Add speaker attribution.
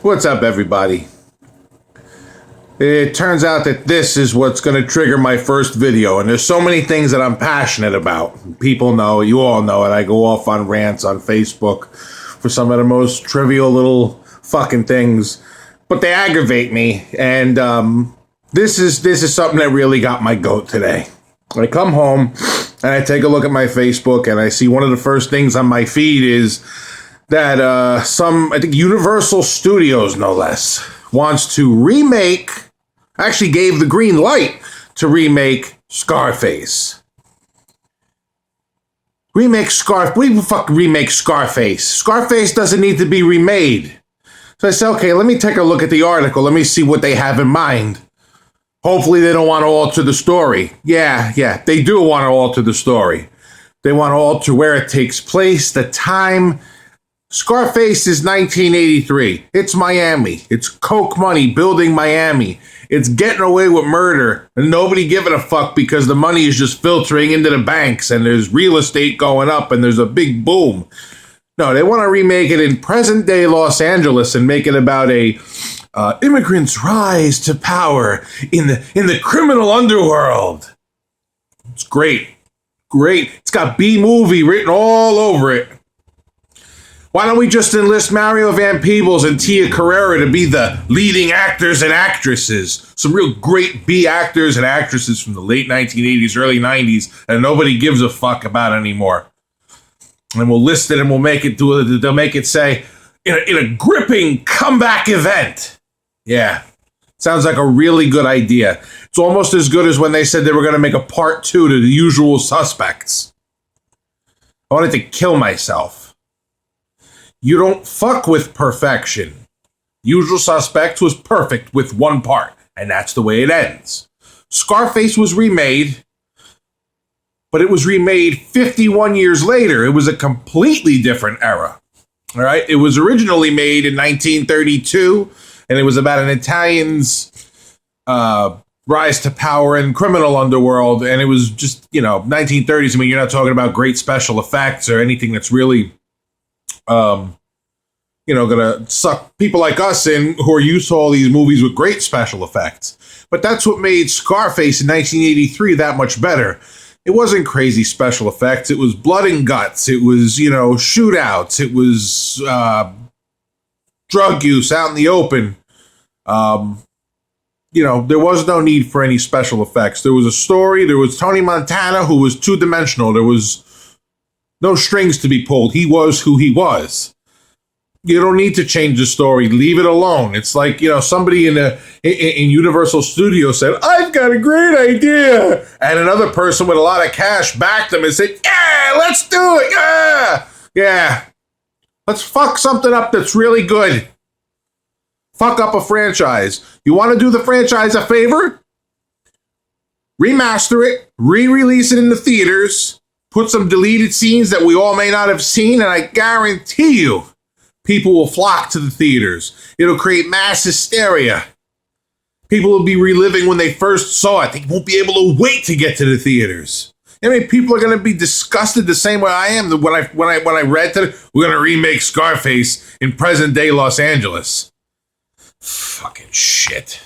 Speaker 1: What's up, everybody? It turns out that this is what's going to trigger my first video, and there's so many things that I'm passionate about. People know, you all know it. I go off on rants on Facebook for some of the most trivial little fucking things, but they aggravate me, and this is something that really got my goat today. I come home and I take a look at my Facebook, and I see one of the first things on my feed is that I think Universal Studios, no less, wants to remake, actually gave the green light to remake Scarface. What do you fuck remake Scarface? Scarface doesn't need to be remade. So I said, okay, let me take a look at the article. Let me see what they have in mind. Hopefully they don't want to alter the story. Yeah, they do want to alter the story. They want to alter where it takes place, the time. Scarface is 1983. It's Miami. It's Coke money building Miami. It's getting away with murder and nobody giving a fuck because the money is just filtering into the banks and there's real estate going up and there's a big boom. No, they want to remake it in present day Los Angeles and make it about a immigrants rise to power in the criminal underworld. It's great. It's got B-movie written all over it. Why don't we just enlist Mario Van Peebles and Tia Carrera to be the leading actors and actresses? Some real great B actors and actresses from the late 1980s, early 90s, and nobody gives a fuck about anymore. And we'll list it and we'll make it they'll make it say, in a gripping comeback event. Yeah. Sounds like a really good idea. It's almost as good as when they said they were going to make a part 2 to The Usual Suspects. I wanted to kill myself. You don't fuck with perfection. Usual Suspects was perfect with one part, and that's the way it ends. Scarface was remade, but it was remade 51 years later. It was a completely different era. All right? It was originally made in 1932, and it was about an Italian's rise to power in criminal underworld, and it was just, 1930s. I mean, you're not talking about great special effects or anything that's really gonna suck people like us in who are used to all these movies with great special effects. But that's what made Scarface in 1983 that much better. It wasn't crazy special effects. It was blood and guts. It was, shootouts. It was drug use out in the open. There was no need for any special effects. There was a story. There was Tony Montana, who was two-dimensional. There was no strings to be pulled. He was who he was. You don't need to change the story. Leave it alone. It's like, somebody in Universal Studios said, I've got a great idea. And another person with a lot of cash backed them and said, yeah, let's do it. Yeah. Let's fuck something up that's really good. Fuck up a franchise. You want to do the franchise a favor? Remaster it. Re-release it in the theaters. Put some deleted scenes that we all may not have seen, and I guarantee you, people will flock to the theaters. It'll create mass hysteria. People will be reliving when they first saw it. They won't be able to wait to get to the theaters. I mean, people are going to be disgusted the same way I am when I read that we're going to remake Scarface in present day Los Angeles. Fucking shit.